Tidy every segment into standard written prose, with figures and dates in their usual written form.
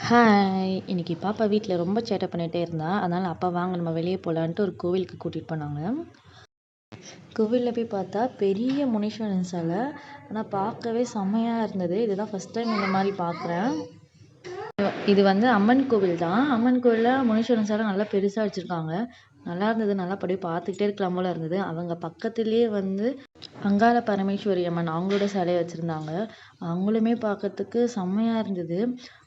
Hi! இன்னைக்கு பாப்பா வீட்ல ரொம்ப சேட்டை பண்ணிட்டே இருந்தா. அதனால அப்பா வாங்க நம்ம வெளிய போலான்ட்டு ஒரு கோவிலுக்கு கூட்டிட்டு போனாங்க. கோவில்ல போய் பார்த்தா பெரிய முனீஸ்வரன் சிலை. ஆனா பார்க்கவே செம்மையா இருந்தது. இதுதான் ஃபர்ஸ்ட் டைம் இந்த மாரி பார்க்குறேன். இது வந்து அம்மன் கோவில் தான். அம்மன் கோவில்ல முனீஸ்வரன் சிலை நல்லா பெருசா வச்சிருக்காங்க. நல்லா இருந்தது. நல்லா அப்படியே பார்த்துக்கிட்டே இருக்கலாம் போல இருந்தது. அவங்க பக்கத்திலேயே வந்து அங்காள பரமேஸ்வரி அம்மன் அவங்களோட சிலைய வச்சிருந்தாங்க. அவங்களுமே பார்க்கறதுக்கு செம்மையா இருந்தது.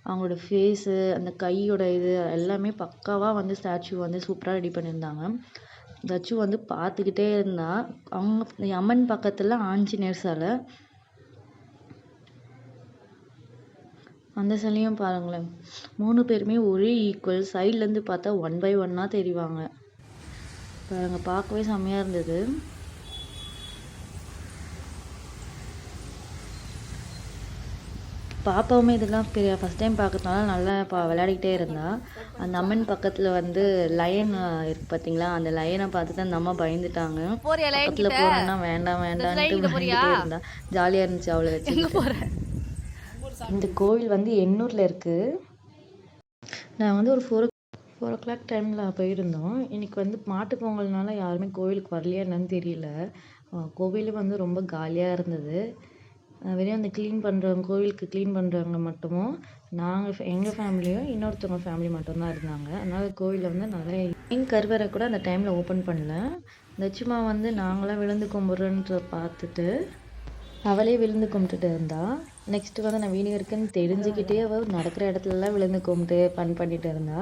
அவங்களோட ஃபேஸு, அந்த கையோட இது எல்லாமே பக்காவா வந்து ஸ்டாச்சு வந்து சூப்பரா ரெடி பண்ணியிருந்தாங்க. தச்சு வந்து பார்த்துக்கிட்டே இருந்தா. அவங்க அம்மன் பக்கத்துல ஆஞ்சநேயர் சிலை. அந்த சிலையும் பாருங்களேன். 3 பேருமே ஒரே ஈக்குவல். சைட்லேருந்து பார்த்தா 1 பை 1ஆ தெரிவாங்க. பாருங்க பார்க்கவே செம்மையா இருந்தது. பாப்பாவுமே இதெல்லாம் ஃபர்ஸ்ட் டைம் பார்க்கறதுனால நல்லா விளையாடிக்கிட்டே இருந்தா. அந்த அம்மன் பக்கத்தில் வந்து லயன் இருக்கு பார்த்தீங்களா, அந்த லயனை பார்த்துட்டு அந்த அம்மா பயந்துட்டாங்க. பக்கத்தில் போகிறோன்னா வேண்டாம் வேண்டான்ட்டு பயந்துட்டே இருந்தா. ஜாலியாக இருந்துச்சு அவளை வச்சு. இந்த கோவில் வந்து எண்ணூரில் இருக்குது. நான் வந்து ஒரு 4 o'clock டைமில் போயிருந்தோம். இன்னைக்கு வந்து மாட்டுப் பொங்கல்னால யாருமே கோவிலுக்கு வரலையா என்னன்னு தெரியல. கோவில் வந்து ரொம்ப காலியாக இருந்தது. வெறும் அந்த கோவிலுக்கு க்ளீன் பண்ணுறவங்க மட்டுமும் எங்கள் ஃபேமிலியும் இன்னொருத்தவங்க ஃபேமிலி மட்டும்தான் இருந்தாங்க. அதனால் கோவிலில் வந்து நிறைய கருவறை கூட அந்த டைமில் ஓப்பன் பண்ணல. தச்சுமா வந்து நாங்களாம் விழுந்து கும்பிட்றோன்ற பார்த்துட்டு அவளே விழுந்து கும்பிட்டுட்டு இருந்தா. நெக்ஸ்ட்டு வந்து நான் வீடியோ இருக்குன்னு தெரிஞ்சுக்கிட்டே அவள் நடக்கிற இடத்துலலாம் விழுந்து கும்பிட்டு பண்ணிட்டு இருந்தா.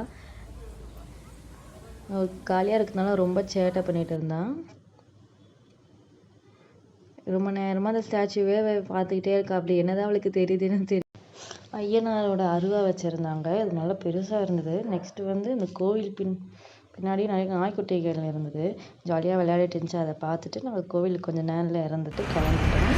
காலியாக இருக்கிறதுனால ரொம்ப சேட்டை பண்ணிட்டு இருந்தான். ரொம்ப நேரமாக அந்த ஸ்டாச்சுவே பார்த்துக்கிட்டே இருக்கா. அப்படி என்னதான் அவளுக்கு தெரியுதுன்னு தெரியும். ஐயனாரோட அருவா வச்சுருந்தாங்க. அது நல்லா பெருசாக இருந்தது. நெக்ஸ்ட்டு வந்து இந்த கோவில் பின்னாடி நிறைய நாய்க்குட்டிகள் இருந்தது. ஜாலியாக விளையாடிட்டு இருந்துச்சு. அதை பார்த்துட்டு நாங்கள் கோவிலுக்கு கொஞ்சம் நேரில் இறந்துட்டு கிளம்பிட்டோம்.